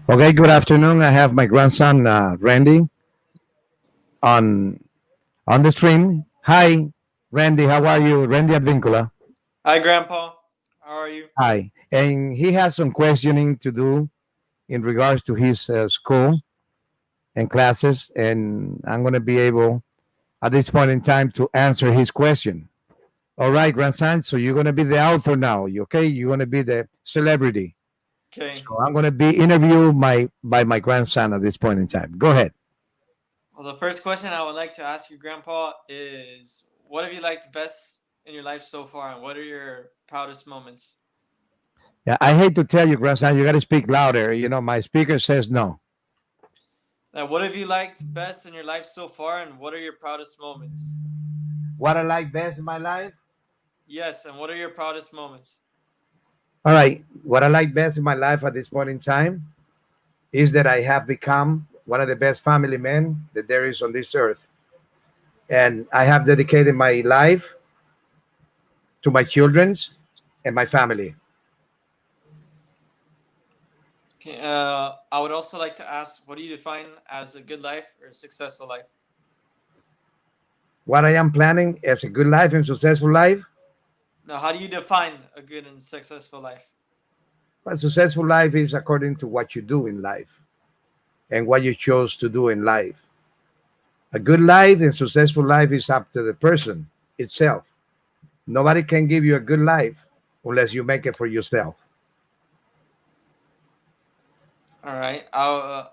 Okay, good afternoon. I have my grandson Randy on on the stream. Hi, Randy. How are you, Randy Advincula? Hi, Grandpa. How are you? Hi, and he has some questioning to do in regards to his school and classes, and I'm going to be able at this point in time to answer his question. All right, grandson. So you're going to be the author now. You okay? You're going to be the celebrity. Okay. So I'm going to be interviewed by my grandson at this point in time. Go ahead. Well, the first question I would like to ask you, Grandpa, is what have you liked best in your life so far, and what are your proudest moments? Yeah, I hate to tell you, grandson, you got to speak louder. You know, my speaker says no. What have you liked best in your life so far, and what are your proudest moments? What I like best in my life? Yes, and what are your proudest moments? All right. What I like best in my life at this point in time is that I have become one of the best family men that there is on this earth. And I have dedicated my life to my children's and my family. Okay, I would also like to ask, what do you define as a good life or a successful life? What I am planning as a good life and successful life. Now, how do you define a good and successful life? A successful life is according to what you do in life and what you chose to do in life. A good life and successful life is up to the person itself. Nobody can give you a good life unless you make it for yourself. All right. I would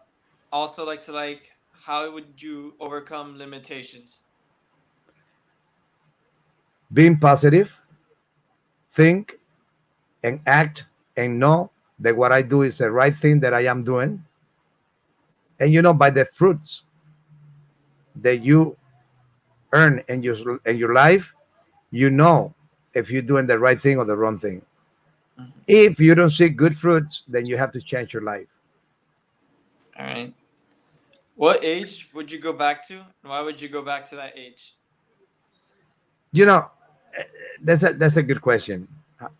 also like to how would you overcome limitations? Being positive, think and act and know that what I do is the right thing that I am doing. And by the fruits that you earn in your life, you know if you're doing the right thing or the wrong thing. Mhm. If you don't see good fruits, then you have to change your life. All right. What age would you go back to, and why would you go back to that age? You know, that's a good question.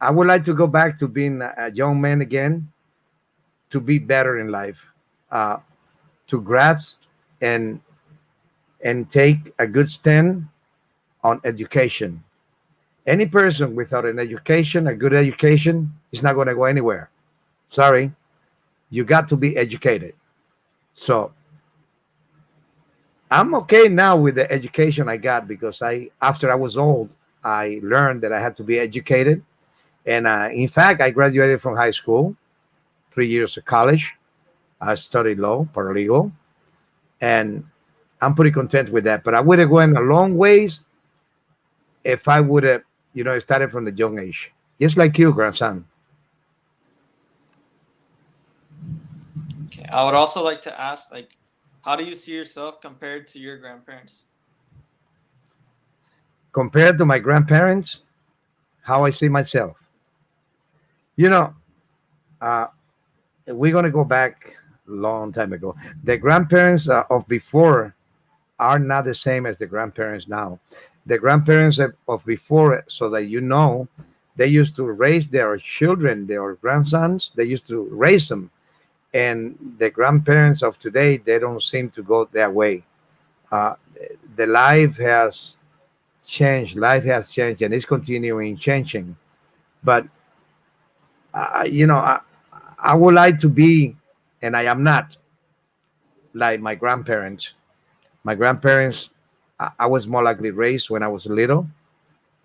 I would like to go back to being a young man again to be better in life, uh, to grasp and take a good stand on education. Any person without an education, a good education, is not going to go anywhere. Sorry, you got to be educated. So I'm okay now with the education I got because after I was old, I learned that I had to be educated. And in fact, I graduated from high school, 3 years of college. I studied law, paralegal, and I'm pretty content with that. But I would have gone a long ways if I would have, started from the young age, just like you, grandson. Okay. I would also like to ask, how do you see yourself compared to your grandparents? Compared to my grandparents, how I see myself. You know, uh, we're gonna go back a long time ago. The grandparents of before are not the same as the grandparents now. The grandparents of before, so that they used to raise their children, their grandsons. They used to raise them, and the grandparents of today, they don't seem to go that way. Uh, the life has changed. Life has changed, and it's continuing changing. But I would like to be, and I am not like my grandparents. My grandparents, I was more likely raised when I was little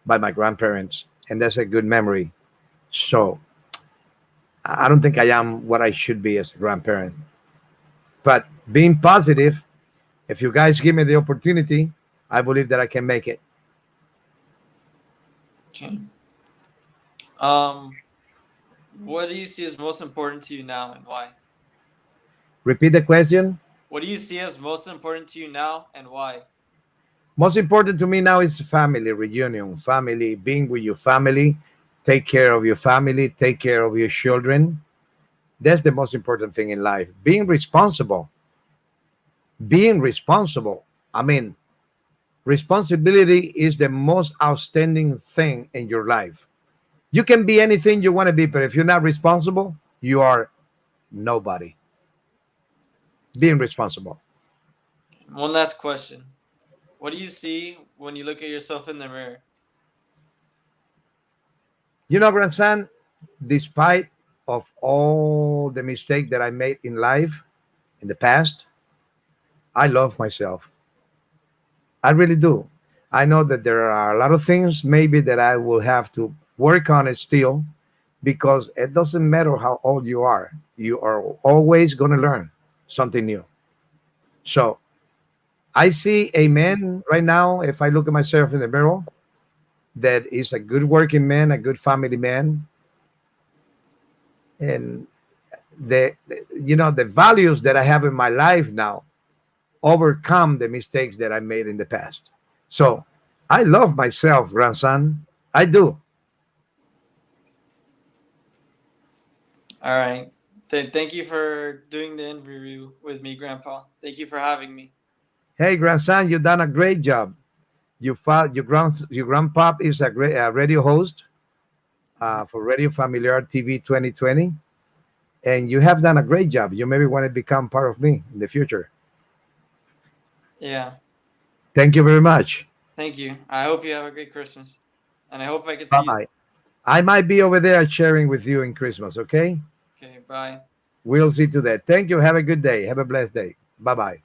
by my grandparents, and that's a good memory. So I don't think I am what I should be as a grandparent. But being positive, if you guys give me the opportunity, I believe that I can make it. Okay. Um, what do you see as most important to you now, and why? Repeat the question. What do you see as most important to you now, and why? Most important to me now is family reunion, family, being with your family, take care of your family, take care of your children. That's the most important thing in life. Being responsible. Being responsible. I mean, responsibility is the most outstanding thing in your life. You can be anything you want to be, but if you're not responsible, you are nobody. being responsible. One last question. What do you see when you look at yourself in the mirror? You know, grandson, despite of all the mistake that I made in life in the past, I love myself. I really do. I know that there are a lot of things maybe that I will have to work on it still, because it doesn't matter how old you are always going to learn something new. So I see a man right now, if I look at myself in the mirror, that is a good working man, a good family man, and the values that I have in my life now overcome the mistakes that I made in the past. So I love myself, grandson. I do. All right. Thank you for doing the interview with me, Grandpa. Thank you for having me. Hey, grandson, you've done a great job. Your grandpop is a great radio host for Radio Familiar TV 2020, and you have done a great job. You maybe want to become part of me in the future. Yeah. Thank you very much. Thank you. I hope you have a great Christmas. And I hope I could Bye see you. bye. I might be over there sharing with you in Christmas. Okay, Okay, bye. we'll see to that. Thank you. Have a good day. Have a blessed day. Bye bye.